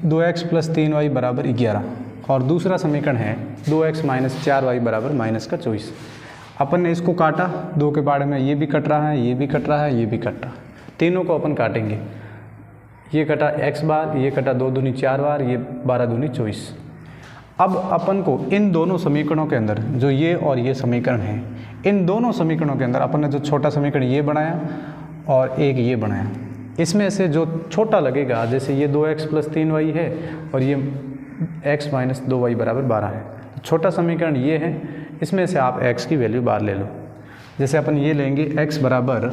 2x plus 3y बराबर 11 और दूसरा समीकरण है 2x माइनस 4y बराबर माइनस का 24। अपन ने इसको काटा, दो के बारे में ये भी कट रहा है, ये भी कट रहा है, ये भी कट रहा है, तीनों को अपन काटेंगे। ये कटा x बार, ये कटा 2 दूनी 4 बार, ये 12 दूनी 24। अब अपन को इन दोनों समीकरणों के अंदर जो ये और ये समीकरण है, इन दोनों समीकरणों के अंदर अपन ने जो छोटा समीकरण ये बनाया और एक ये बनाया, इसमें से जो छोटा लगेगा, जैसे ये 2x प्लस 3y है और ये x माइनस 2y बराबर 12 है, छोटा समीकरण ये है, इसमें से आप x की वैल्यू बाहर ले लो। जैसे अपन ये लेंगे x बराबर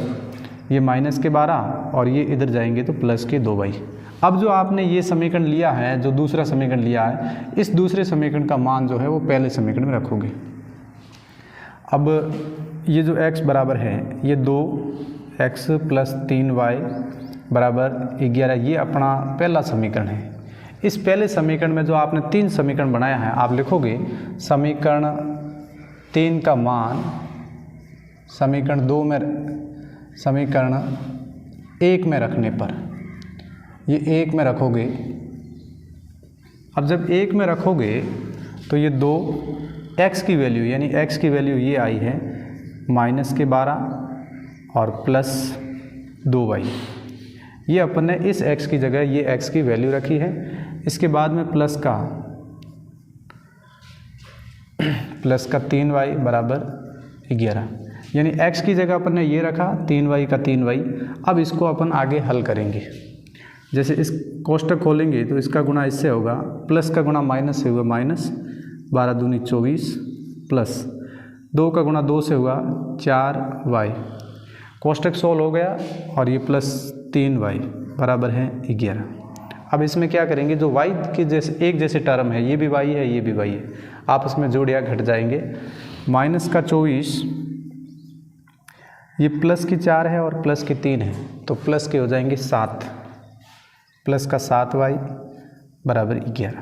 ये माइनस के 12 और ये इधर जाएंगे तो प्लस के 2y। अब जो आपने ये समीकरण लिया है, जो दूसरा समीकरण लिया है, इस दूसरे समीकरण का मान जो है वो पहले समीकरण में रखोगे। अब ये जो x बराबर है ये 2x प्लस 3y बराबर 11, ये अपना पहला समीकरण है। इस पहले समीकरण में जो आपने 3 समीकरण बनाया है, आप लिखोगे समीकरण 3 का मान समीकरण 2 में, समीकरण 1 में रखने पर, ये 1 में रखोगे। अब जब 1 में रखोगे तो ये 2x की वैल्यू, यानी x की वैल्यू ये आई है माइनस के 12 और प्लस 2y। ये अपन ने इस x की जगह ये x की वैल्यू रखी है। इसके बाद में प्लस का 3y बराबर 11, यानी x की जगह अपन ने ये रखा 3y का 3y। अब इसको अपन आगे हल करेंगे। जैसे इस कोष्टक खोलेंगे तो इसका गुणा इससे होगा, प्लस का गुणा माइनस से हुआ माइनस 12 दूनी 24 प्लस 2 का गुणा 2 से हुआ 4y। कोष्टक सोल्व हो गया और ये प्लस 3y बराबर है 11। अब इसमें क्या करेंगे, जो y के जैसे एक जैसे टर्म है, ये भी y है, ये भी y है, आपस में जोड़ या घट जाएंगे। माइनस का 24 ये प्लस की 4 है और प्लस की 3 है, तो प्लस के हो जाएंगे 7, प्लस का 7y बराबर 11।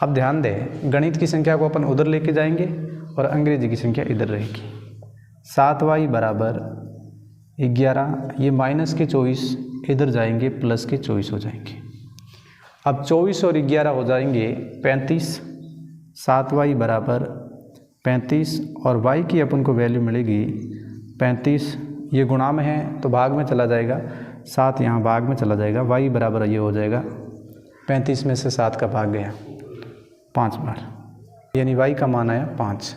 अब ध्यान दें, गणित की संख्या को अपन उधर लेके जाएंगे और अंग्रेजी की संख्या इधर रहेगी। 7y बराबर 11, ये माइनस के 24 इधर जाएंगे, प्लस के 24 हो जाएंगे। अब 24 और 11 हो जाएंगे 35, 7y बराबर 35 और y की अपन को वैल्यू मिलेगी 35। ये गुणा में है तो भाग में चला जाएगा, 7 यहाँ भाग में चला जाएगा, y बराबर ये हो जाएगा 35 में से 7 का भाग गया 5 बार, यानी y का मान आया 5।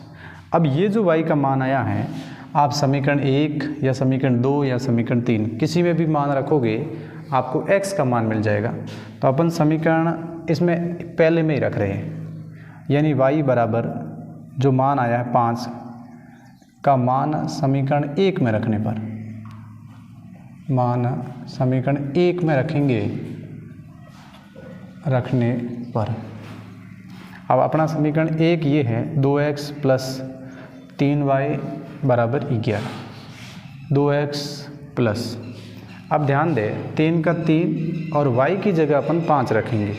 अब ये जो y का मान आया है, आप समीकरण 1 या समीकरण 2 या समीकरण 3 किसी में भी मान रखोगे, आपको x का मान मिल जाएगा। तो अपन समीकरण इसमें पहले में ही रख रहे हैं, यानी y बराबर जो मान आया है 5 का मान समीकरण 1 में रखने पर, मान समीकरण 1 में रखेंगे, रखने पर। अब अपना समीकरण 1 ये है 2x प्लस 3y बराबर 11, 2x प्लस, अब ध्यान दें 3 का 3 और y की जगह अपन 5 रखेंगे,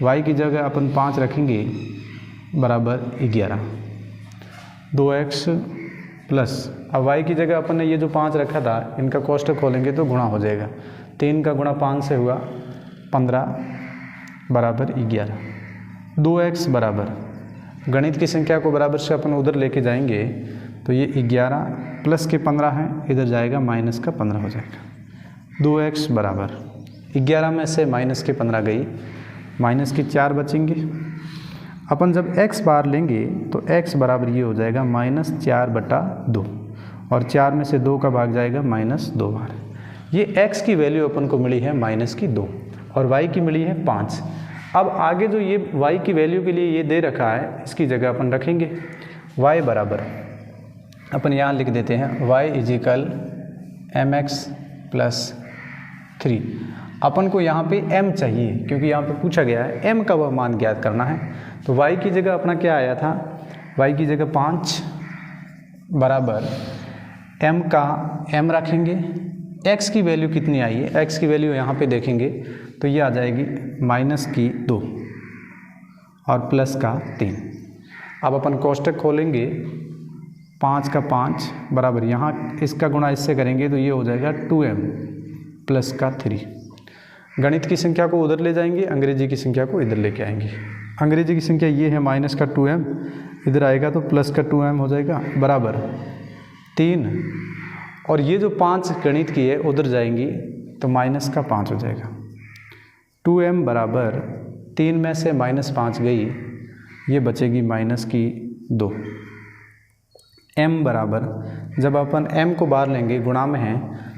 y की जगह अपन 5 रखेंगे बराबर 11, 2x प्लस, अब y की जगह अपन ने ये जो 5 रखा था, इनका कोष्टक खोलेंगे तो गुणा हो जाएगा, 3 का गुणा 5 से हुआ 15 बराबर 11, 2x बराबर, गणित की संख्या को बराबर से अपन उधर लेके जाएंगे तो ये 11 प्लस के 15 है, इधर जाएगा माइनस का 15 हो जाएगा। 2x बराबर 11 में से माइनस के 15 गई, माइनस की 4 बचेंगे। अपन जब x बार लेंगे तो x बराबर ये हो जाएगा -4/2 और 4 में से 2 का भाग जाएगा -2 बार। ये x की वैल्यू अपन को मिली है -2 और y की मिली है 5। अब आगे जो ये y की वैल्यू के लिए ये दे रखा है, इसकी जगह अपन रखेंगे y बराबर, अपन यहाँ लिख देते हैं y इजिकल mx प्लस 3। अपन को यहाँ पे m चाहिए, क्योंकि यहाँ पे पूछा गया है m का वह मान ज्ञात करना है। तो y की जगह अपना क्या आया था, y की जगह 5 बराबर m का m रखेंगे, x की वैल्यू कितनी आई है, x की वैल्यू यहाँ पे देखेंगे तो ये आ जाएगी -2 और प्लस का 3। अब अपन कोष्टक खोलेंगे, 5 का 5 बराबर, यहाँ इसका गुणा इससे करेंगे तो ये हो जाएगा 2m प्लस का 3 गणित की संख्या को उधर ले जाएंगे, अंग्रेजी की संख्या को इधर लेके आएंगे। अंग्रेजी की संख्या ये है माइनस का 2m, इधर आएगा तो प्लस का 2m हो जाएगा बराबर 3, और ये जो 5 गणित की है उधर जाएंगी तो माइनस का 5 हो जाएगा। 2m बराबर 3 में से -5 गई, ये बचेगी माइनस की 2। m बराबर, जब अपन m को बाहर लेंगे गुणा में है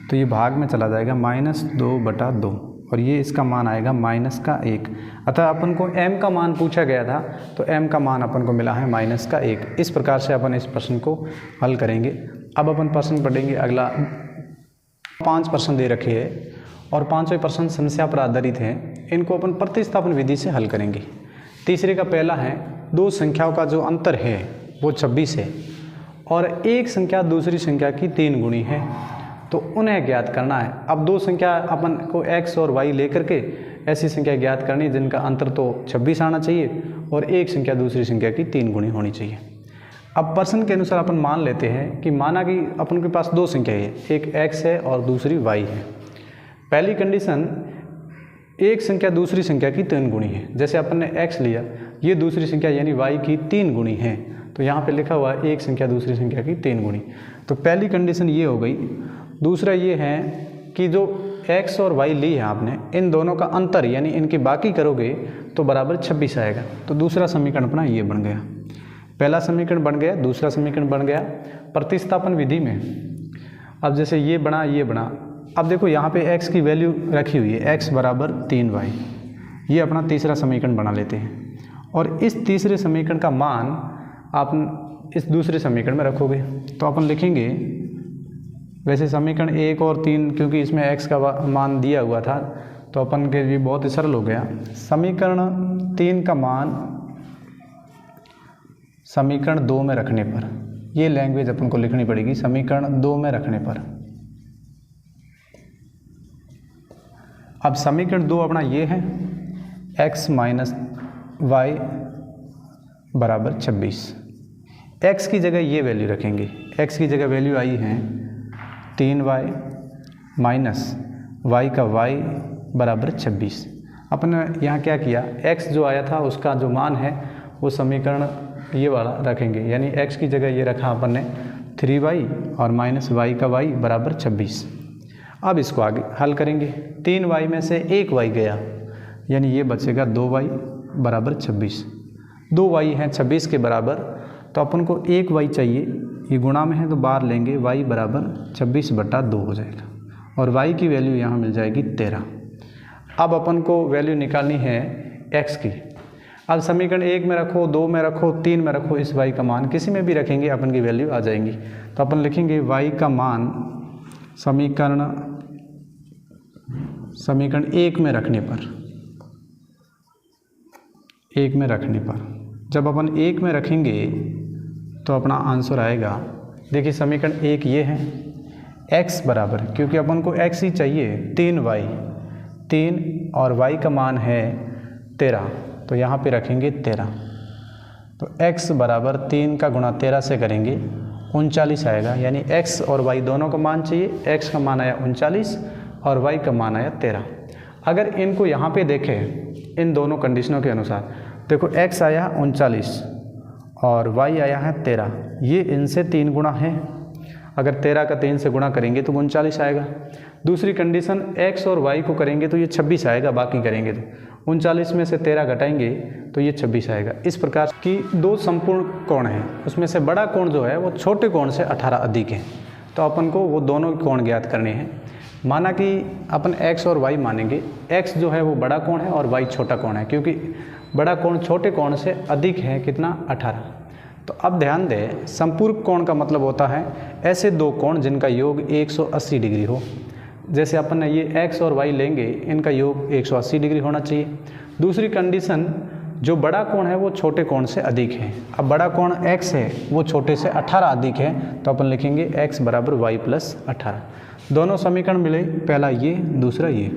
तो ये भाग में चला जाएगा -2/2, और ये इसका मान आएगा -1। अतः अपन को m का मान पूछा गया था तो m का मान अपन को मिला है -1। इस प्रकार से अपन इस प्रश्न को हल करेंगे। अब अपन प्रश्न पढ़ेंगे अगला। 5 प्रश्न दे रखे हैं और 5वें प्रश्न समस्या पर आधारित हैं। इनको अपन प्रतिस्थापन विधि से हल करेंगे। तीसरे का पहला है, दो संख्याओं का जो अंतर है वो 26 है और एक संख्या दूसरी संख्या की 3 गुणी है, तो उन्हें ज्ञात करना है। अब दो संख्या अपन को x और y लेकर के ऐसी संख्या ज्ञात करनी है जिनका अंतर तो 26 आना चाहिए और एक संख्या दूसरी संख्या की 3 गुणी होनी चाहिए। अब प्रश्न के अनुसार अपन मान लेते हैं कि माना कि अपन के पास दो संख्या है, एक x है और दूसरी y है। पहली कंडीशन, एक संख्या दूसरी संख्या की 3 गुणी है। जैसे अपन ने x लिया, ये दूसरी संख्या यानी y की 3 गुणी है, तो यहाँ पे लिखा हुआ है एक संख्या दूसरी संख्या की 3 गुणी। तो पहली कंडीशन ये हो गई। दूसरा ये है कि जो x और y ली है आपने, इन दोनों का अंतर यानी इनकी बाकी करोगे तो बराबर 26 आएगा। तो दूसरा समीकरण अपना ये बन गया। पहला समीकरण बन गया, दूसरा समीकरण बन गया प्रतिस्थापन विधि में। अब जैसे ये बना, ये बना। अब देखो यहाँ पे x की वैल्यू रखी हुई है, x बराबर 3y। ये अपना तीसरा समीकरण बना लेते हैं और इस तीसरे समीकरण का मान आप इस दूसरे समीकरण में रखोगे। तो अपन लिखेंगे, वैसे समीकरण 1 और 3 क्योंकि इसमें x का मान दिया हुआ था तो अपन के लिए बहुत ही सरल हो गया। समीकरण 3 का मान समीकरण 2 में रखने पर, ये लैंग्वेज अपन को लिखनी पड़ेगी, समीकरण 2 में रखने पर। अब समीकरण 2 अपना ये है, x माइनस वाई बराबर 26। x की जगह ये वैल्यू रखेंगे, x की जगह वैल्यू आई है 3y माइनस y का y बराबर 26। अपन ने यहाँ क्या किया, x जो आया था उसका जो मान है वो समीकरण ये वाला रखेंगे, यानी x की जगह ये रखा अपन ने 3y और माइनस y का y बराबर 26। अब इसको आगे हल करेंगे। 3y में से 1y गया यानी ये बचेगा 2y बराबर 26। 2y है 26 के बराबर, तो अपन को 1y चाहिए, ये गुणा में है तो बाहर लेंगे, y बराबर 26/2 हो जाएगा और y की वैल्यू यहाँ मिल जाएगी 13। अब अपन को वैल्यू निकालनी है x की। अब समीकरण 1 में रखो, 2 में रखो, 3 में रखो, इस y का मान किसी में भी रखेंगे अपन की वैल्यू आ जाएंगी। तो अपन लिखेंगे y का मान समीकरण 1 में रखने पर, 1 में रखने पर जब अपन 1 में रखेंगे तो अपना आंसर आएगा। देखिए समीकरण 1 ये है, x बराबर, क्योंकि अपन को x ही चाहिए, 3y, 3 और y का मान है 13, तो यहाँ पे रखेंगे 13। तो x बराबर 3 का गुणा 13 से करेंगे 39 आएगा, यानी x और y दोनों का मान चाहिए। x का मान आया 39 और y का मान आया 13। अगर इनको यहाँ पे देखें इन दोनों कंडीशनों के अनुसार, देखो x आया 39 और y आया है 13, ये इनसे 3 गुणा है। अगर 13 का 3 से गुणा करेंगे तो 39 आएगा। दूसरी कंडीशन x और y को करेंगे तो ये 26 आएगा, बाकी करेंगे तो 39 में से 13 घटाएंगे तो ये 26 आएगा। इस प्रकार की दो संपूर्ण कोण हैं, उसमें से बड़ा कोण जो है वो छोटे कोण से 18 अधिक है, तो अपन को वो दोनों कोण ज्ञात करने हैं। माना कि अपन x और y मानेंगे, x जो है वो बड़ा कोण है और y छोटा कोण है, क्योंकि बड़ा कोण छोटे कोण से अधिक है कितना, 18। तो अब ध्यान दें, संपूरक कोण का मतलब होता है ऐसे दो कोण जिनका योग 180 डिग्री हो। जैसे अपन ने ये x और y लेंगे, इनका योग 180 डिग्री होना चाहिए। दूसरी कंडीशन, जो बड़ा कोण है वो छोटे कोण से अधिक है। अब बड़ा कोण x है वो छोटे से 18 अधिक है, तो अपन लिखेंगे x बराबर y प्लस 18। दोनों समीकरण मिले, पहला ये, दूसरा ये।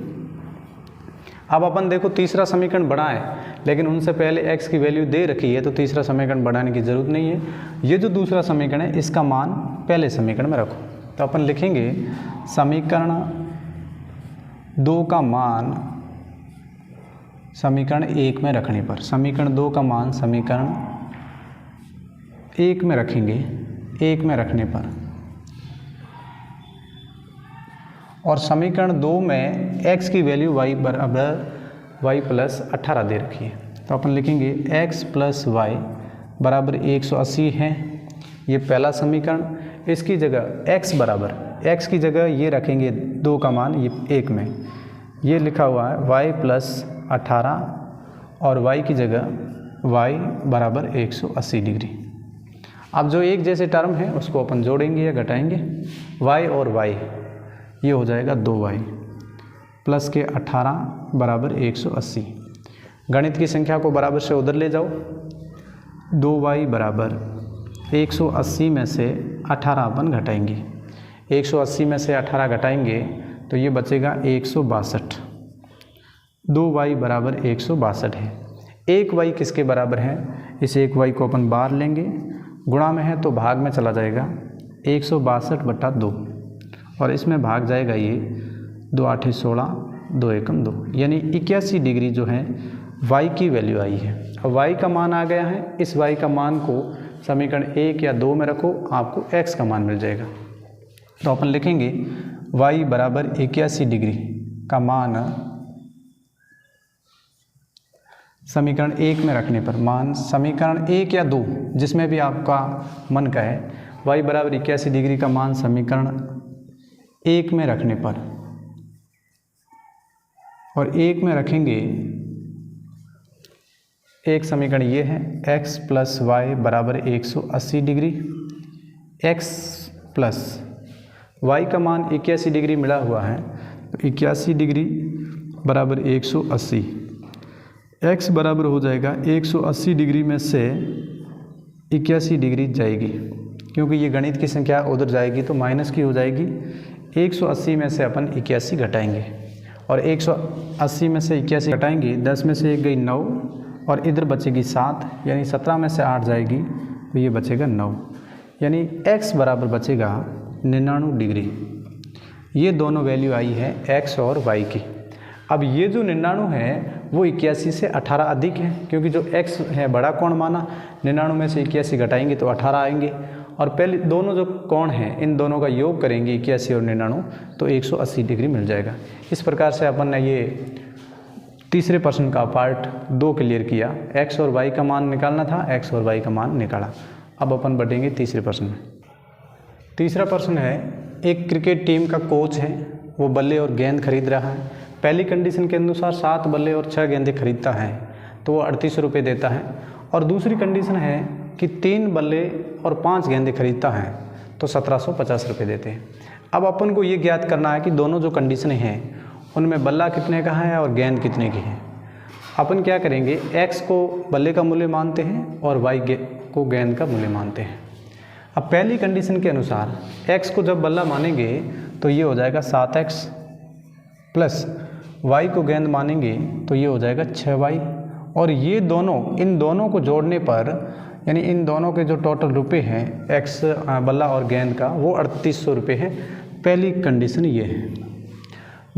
अब अपन देखो तीसरा समीकरण बड़ा है, लेकिन उनसे पहले x की वैल्यू दे रखी है, तो तीसरा समीकरण बढ़ाने की ज़रूरत नहीं है। ये जो दूसरा समीकरण है इसका मान पहले समीकरण में रखो, तो अपन लिखेंगे समीकरण 2 का मान समीकरण 1 में रखने पर, समीकरण 2 का मान समीकरण 1 में रखेंगे, 1 में रखने पर, और समीकरण 2 में x की वैल्यू y बराबर y प्लस 18 दे रखी है, तो अपन लिखेंगे x प्लस वाई बराबर 180 है। ये पहला समीकरण, इसकी जगह x बराबर, x की जगह ये रखेंगे 2 का मान ये 1 में, ये लिखा हुआ है y प्लस 18 और y की जगह y बराबर 180 डिग्री। अब जो एक जैसे टर्म है उसको अपन जोड़ेंगे या घटाएंगे, y और y ये हो जाएगा 2y प्लस के 18 बराबर 180। गणित की संख्या को बराबर से उधर ले जाओ, 2y बराबर 180 में से 18 अपन घटाएंगे, 180 में से 18 घटाएंगे तो ये बचेगा 162। 2y बराबर 162 है। 1y किसके बराबर है, इस 1y को अपन बाहर लेंगे, गुणा में है तो भाग में चला जाएगा, 162/2 और इसमें भाग जाएगा ये 2 8 16 2 1 2, यानी 81 डिग्री जो है y की वैल्यू आई है। अब y का मान आ गया है, इस y का मान को समीकरण 1 या 2 में रखो, आपको x का मान मिल जाएगा। तो अपन लिखेंगे y बराबर 81 डिग्री का मान समीकरण 1 में रखने पर, मान समीकरण 1 या 2 जिसमें भी आपका मन का है, y बराबर 81 डिग्री का मान समीकरण 1 में रखने पर, और 1 में रखेंगे, एक समीकरण ये है x प्लस वाई बराबर 180 डिग्री, x प्लस y का मान 81 डिग्री मिला हुआ है, तो 81 डिग्री बराबर 180, x बराबर हो जाएगा 180 डिग्री में से 81 डिग्री जाएगी, क्योंकि ये गणित की संख्या उधर जाएगी तो माइनस की हो जाएगी। 180 में से अपन 81 घटाएंगे, और 180 में से 81 घटाएंगे, 10 में से 1 गई 9 और इधर बचेगी 7, यानी 17 में से 8 जाएगी तो ये बचेगा 9, यानी x बराबर बचेगा 99 डिग्री। ये दोनों वैल्यू आई है x और y की। अब ये जो 99 है वो 81 से 18 अधिक है, क्योंकि जो x है बड़ा कोण माना, 99 में से 81 घटाएंगे तो 18 आएंगे, और पहले दोनों जो कोण हैं इन दोनों का योग करेंगे 81 और 99 तो 180 डिग्री मिल जाएगा। इस प्रकार से अपन ने ये तीसरे प्रश्न का पार्ट 2 क्लियर किया। x और y का मान निकालना था, x और y का मान निकाला। अब अपन बढ़ेंगे तीसरे प्रश्न में। तीसरा प्रश्न है, एक क्रिकेट टीम का कोच है, वो बल्ले और गेंद खरीद रहा है। पहली कंडीशन के अनुसार 7 बल्ले और 6 गेंदें खरीदता है तो वो 3800 रुपये देता है, और दूसरी कंडीशन है कि 3 बल्ले और 5 गेंदें खरीदता है तो 1750 रुपये देते हैं। अब अपन को ये ज्ञात करना है कि दोनों जो कंडीशनें हैं उनमें बल्ला कितने का है और गेंद कितने की है। अपन क्या करेंगे, x को बल्ले का मूल्य मानते हैं और y को गेंद का मूल्य मानते हैं। अब पहली कंडीशन के अनुसार x को जब बल्ला मानेंगे तो ये हो जाएगा 7x प्लस y को गेंद मानेंगे तो ये हो जाएगा 6y, और ये दोनों, इन दोनों को जोड़ने पर, यानी इन दोनों के जो टोटल रुपए हैं x बल्ला और गेंद का, वो 3800 रुपये है। पहली कंडीशन ये है।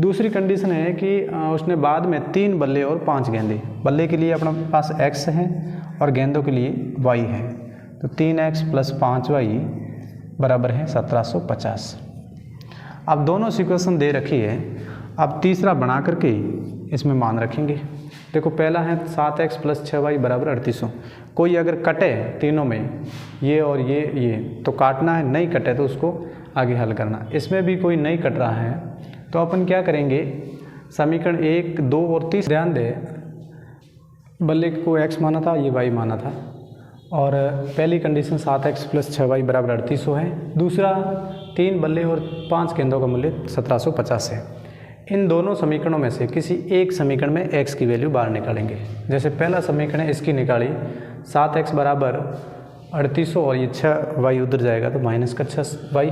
दूसरी कंडीशन है कि उसने बाद में 3 बल्ले और 5 गेंदे, बल्ले के लिए अपने पास x है और गेंदों के लिए y है, तो 3x प्लस 5y बराबर है 1750। अब दोनों सिक्वेशन दे रखी है। अब तीसरा बना करके इसमें मान रखेंगे। देखो पहला है 7x प्लस 6y बराबर 3800। कोई अगर कटे तीनों में, ये और ये तो काटना है, नहीं कटे तो उसको आगे हल करना। इसमें भी कोई नहीं कट रहा है तो अपन क्या करेंगे, समीकरण 1, 2 और 3 ध्यान दे, बल्ले को x माना था, ये y माना था, और पहली कंडीशन 7x प्लस 6y बराबर 3800 है। दूसरा 3 बल्ले और 5 गेंदों का मूल्य 1750 है। इन दोनों समीकरणों में से किसी एक समीकरण में x की वैल्यू बाहर निकालेंगे। जैसे पहला समीकरण है, इसकी निकाली, 7x बराबर 3800 और ये 6y उधर जाएगा तो माइनस का 6y।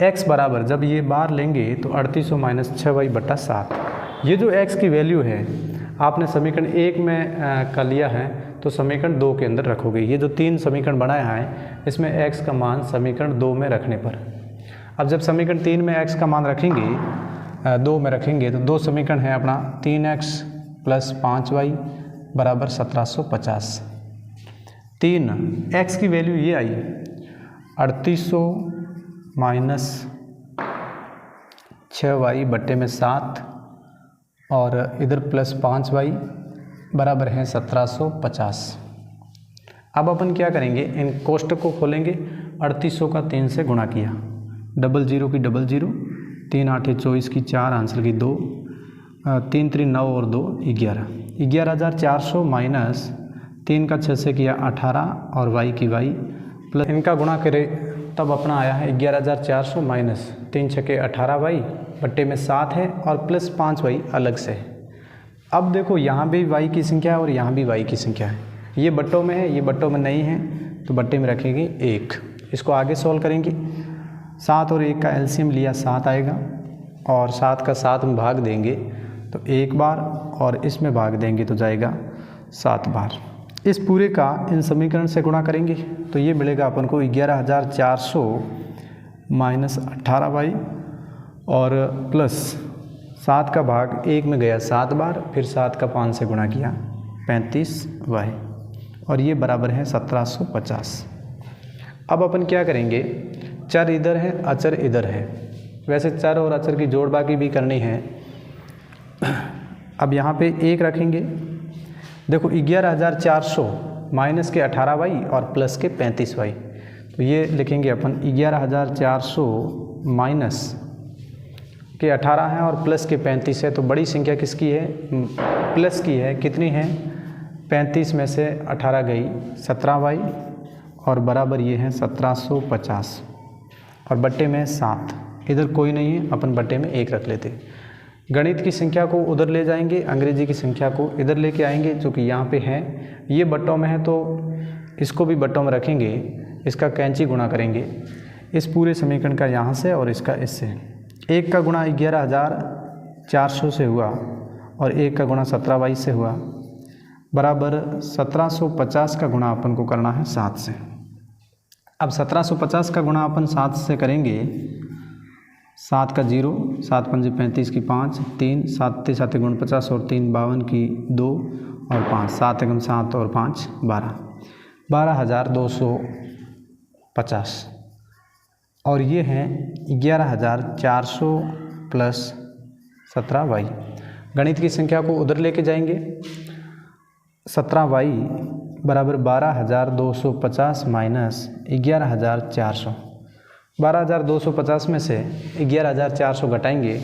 x बराबर जब ये बाहर लेंगे तो 3800 माइनस 6y बटा 7। ये जो x की वैल्यू है आपने समीकरण 1 में का लिया है तो समीकरण 2 के अंदर रखोगे। ये जो 3 समीकरण बनाया है इसमें x का मान समीकरण 2 में रखने पर, अब जब समीकरण 3 में x का मान रखेंगे, 2 में रखेंगे, तो 2 समीकरण है अपना 3x प्लस 5y बराबर 1750। 3 x की वैल्यू ये आई 3800 माइनस 6y बट्टे में 7 और इधर प्लस 5y बराबर है 1750। अब अपन क्या करेंगे, इन कोष्टक को खोलेंगे। 3800 का 3 से गुणा किया, 00 की 00, 3 8 24 की 4 आंसर की 2, 3 3 9 और 2 11, 11400 माइनस 3 का 6 से किया 18 और y की y प्लस इनका गुणा करें तब अपना आया है 11400 माइनस 3 6 के 18y बट्टे में 7 है और प्लस 5y अलग से है। अब देखो यहाँ भी y की संख्या है और यहाँ भी y की संख्या है, ये बट्टों में है, ये बट्टों में नहीं है, तो बट्टे में रखेंगे 1। इसको आगे सॉल्व करेंगे। 7 और 1 का एलसीएम लिया 7 आएगा और 7 का 7 में भाग देंगे तो 1 बार और इसमें भाग देंगे तो जाएगा 7 बार। इस पूरे का इन समीकरण से गुणा करेंगे तो ये मिलेगा अपन को 11400 माइनस 18y और प्लस 7 का भाग 1 में गया 7 बार, फिर 7 का 5 से गुणा किया 35y और ये बराबर है 1750। अब अपन क्या करेंगे, चर इधर है अचर इधर है, वैसे चर और अचर की जोड़ बाकी भी करनी है। अब यहाँ पे 1 रखेंगे, देखो 11400 माइनस के 18y और प्लस के 35y, तो ये लिखेंगे अपन 11400 माइनस के 18 है और प्लस के 35 है, तो बड़ी संख्या किसकी है, प्लस की है। कितनी है, 35 में से 18 गई 17y और बराबर ये है 1750 और बट्टे में 7, इधर कोई नहीं है अपन बट्टे में 1 रख लेते। गणित की संख्या को उधर ले जाएंगे, अंग्रेजी की संख्या को इधर लेके आएंगे, जो कि यहाँ पे है, ये बट्टों में है तो इसको भी बट्टों में रखेंगे, इसका कैंची गुणा करेंगे इस पूरे समीकरण का यहाँ से और इसका इससे। 1 का गुणा 11400 से हुआ और 1 का गुणा 17y से हुआ बराबर 1750 का गुणा अपन को करना है 7 से। अब 1750 का गुणा अपन 7 से करेंगे, 7 का 0, 7 पंजे 35 की 5, 3 7 7 गुण 50 और 3 52 की 2 और 5 7 एकम 7 और 5 12, 12250 और ये हैं 11400 प्लस 17y। गणित की संख्या को उधर लेके जाएंगे, 17y बराबर 12250 माइनस 11400, 12250 में से 11400 घटाएंगे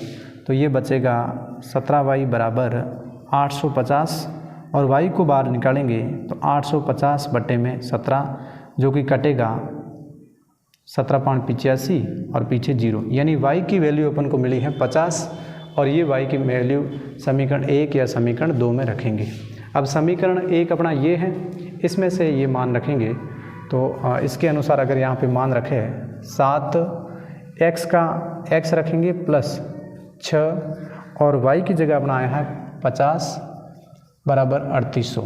तो ये बचेगा 17y बराबर 850 और y को बाहर निकालेंगे तो 850 बट्टे में 17 जो कि कटेगा 17.85 और पीछे 0, यानी y की वैल्यू अपन को मिली है 50 और ये y की वैल्यू समीकरण 1 या समीकरण 2 में रखेंगे। अब समीकरण 1 अपना ये है, इसमें से ये मान रखेंगे तो इसके अनुसार अगर यहाँ पे मान रखे 7x का x रखेंगे प्लस 6 और y की जगह अपना आया है 50 बराबर 3800,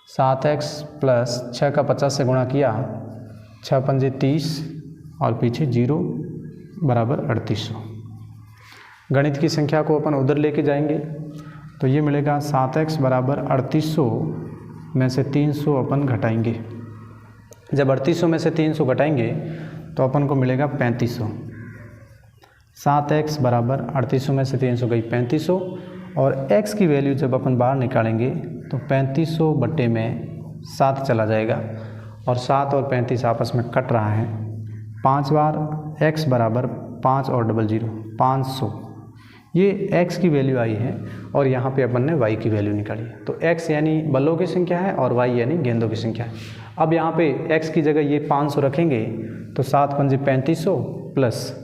7x प्लस 6 का 50 से गुणा किया, 6 पंजे 30 और पीछे 0 बराबर 3800। गणित की संख्या को अपन उधर लेके जाएंगे तो ये मिलेगा 7x बराबर 3800 में से 300 अपन घटाएंगे। जब 3800 में से 300 घटाएंगे तो अपन को मिलेगा 3500। 7x बराबर 3800 में से 300 गई 3500 और x की वैल्यू जब अपन बाहर निकालेंगे तो 3500 बट्टे में 7 चला जाएगा और 7 और 35 आपस में कट रहा है 5 बार। x बराबर 5 और 00 500, ये x की वैल्यू आई है और यहाँ पे अपन ने y की वैल्यू निकाली है। तो x यानी बल्लों की संख्या है और y यानी गेंदों की संख्या है। अब यहाँ पे x की जगह ये 500 रखेंगे तो 7 पंजे 3500 प्लस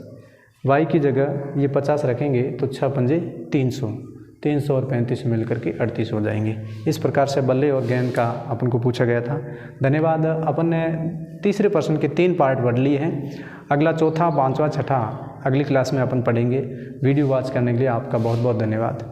y की जगह ये 50 रखेंगे तो 6 पंजे 300, 300 और 3500 मिलकर के 38 हो जाएंगे। इस प्रकार से बल्ले और गेंद का अपन को पूछा गया था। धन्यवाद। अपन ने तीसरे प्रश्न के 3 पार्ट पढ़ लिए हैं। अगला चौथा, पांचवा, छठा अगली क्लास में अपन पढ़ेंगे। वीडियो वॉच करने के लिए आपका बहुत बहुत धन्यवाद।